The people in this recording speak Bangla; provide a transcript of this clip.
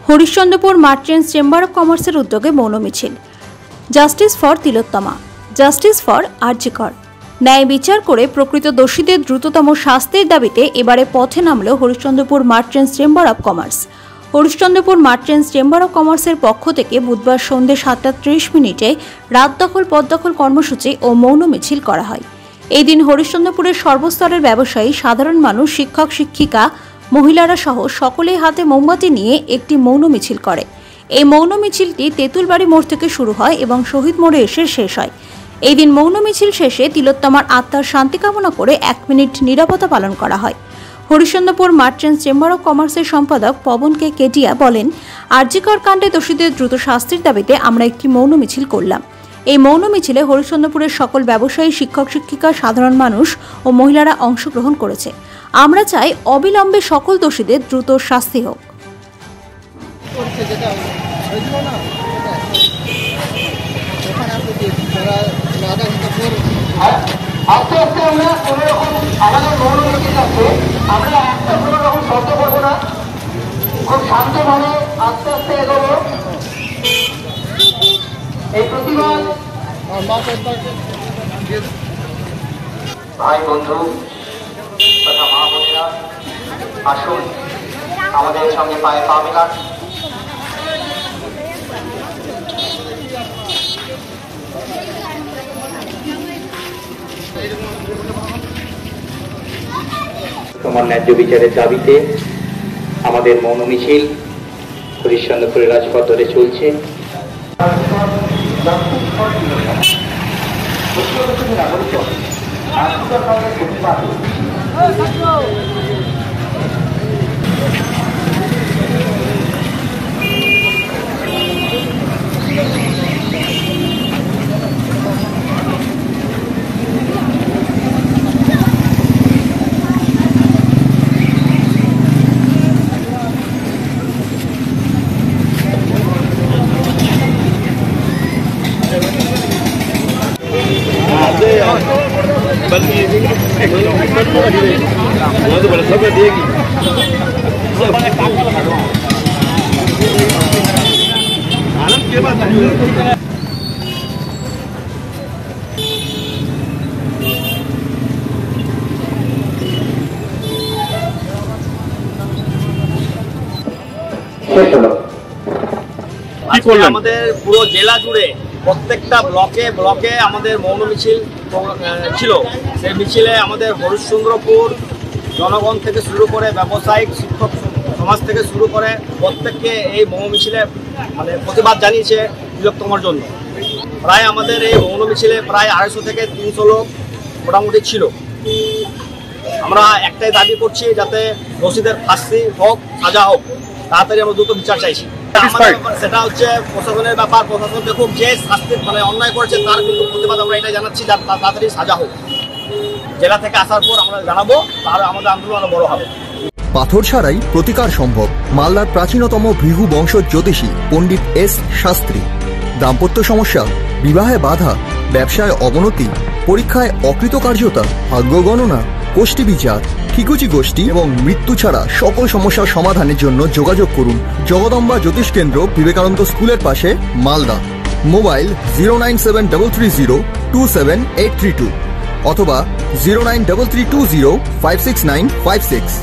হরিশ্চন্দ্রপুর মার্চেন্টস চেম্বার অব কমার্সের উদ্যোগে মৌন মিছিল। Justice for Tilottama, justice for RG Kar. ন্যায় বিচার করে প্রকৃত দোষীদের দ্রুততম শাস্তির দাবিতে এবারে পথে নামল Harishchandrapur merchants chamber of commerce. Harishchandrapur merchants chamber of কমার্সের পক্ষ থেকে বুধবার সন্ধ্যে 7:30 রাত দখল পথ দখল কর্মসূচি ও মৌন মিছিল করা হয়। এই দিন হরিশ্চন্দ্রপুরের সর্বস্তরের ব্যবসায়ী, সাধারণ মানুষ, শিক্ষক শিক্ষিকা, মহিলারা সহ সকলেই হাতে মোমবাতি নিয়ে একটি মৌন মিছিল করে। এই মৌন মিছিলটি তেঁতুলবাড়ি মোড় থেকে শুরু হয় এবং শহীদ মোড়ে এসে শেষ হয়। এই দিন মৌন মিছিল শেষে তিলোত্তমার আত্মার শান্তি কামনা করে 1 মিনিট নীরবতা পালন করা হয়। হরিশ্চন্দ্রপুর মার্চেন্টস চেম্বার অব কমার্সের সম্পাদক পবন কে কেটিয়া বলেন, আরজি কর কাণ্ডে দোষীদের দ্রুত শাস্তির দাবিতে আমরা একটি মৌন মিছিল করলাম। এই মৌন মিছিলে হরিশ্চন্দ্রপুরের সকল ব্যবসায়ী, শিক্ষক শিক্ষিকা, সাধারণ মানুষ ও মহিলারা অংশগ্রহণ করেছে। আমরা চাই অবিলম্বে সকল দোষীদের দ্রুত শাস্তি হোক। আস্তে আস্তে আমরা কোনো রকম আমাদের মৌন মিছিল আছে, আমরা একটা কোনো রকম শব্দ করবো না, খুব শান্তভাবে আস্তে আস্তে এগোবো। এই প্রতিবাদ ভাই বন্ধু তথা মা বোনেরা, আসুন আমাদের সঙ্গে পায়ে পা মেলান। তোমার ন্যায্য বিচারের দাবিতে আমাদের মৌন মিছিল হরিশ্চন্দ্রপুরের রাজপথ ধরে চলছে। আমাদের পুরো জেলা জুড়ে প্রত্যেকটা ব্লকে ব্লকে আমাদের মৌন মিছিল ছিল। সেই মিছিলে আমাদের হরিশ্চন্দ্রপুর জনগণ থেকে শুরু করে ব্যবসায়িক, শিক্ষক সমাজ থেকে শুরু করে প্রত্যেককে এই মৌন মিছিলে প্রতিবাদ জানিয়েছে তিলোত্তমার জন্য। প্রায় আমাদের এই মৌন মিছিলে প্রায় 250 থেকে 300 লোক মোটামুটি ছিল। আমরা একটাই দাবি করছি, যাতে দোষীদের ফাঁসি হোক, সাজা হোক, তাড়াতাড়ি আমরা দ্রুত বিচার চাইছি। সেটা হচ্ছে প্রশাসনের ব্যাপার, প্রশাসন দেখুক যে শাস্তি অন্যায় করেছে তার কিন্তু প্রতিবাদ আমরা এটা জানাচ্ছি, যার তাড়াতাড়ি সাজা হোক। জেলা থেকে আসার পর আমরা জানাবো, তাহলে আমাদের আন্দোলন আরো বড় হবে। পাথর ছাড়াই প্রতিকার সম্ভব। মালদার প্রাচীনতম ভৃগু বংশ জ্যোতিষী পণ্ডিত এস শাস্ত্রী। দাম্পত্য সমস্যা, বিবাহে বাধা, ব্যবসায় অবনতি, পরীক্ষায় অকৃতকার্যতা, ভাগ্য গণনা, কোষ্ঠী বিচার, ঠিকুচি গোষ্ঠী এবং মৃত্যু ছাড়া সকল সমস্যার সমাধানের জন্য যোগাযোগ করুন জগদম্বা জ্যোতিষ কেন্দ্র, বিবেকানন্দ স্কুলের পাশে, মালদা। মোবাইল 09730278332 অথবা 09332056956।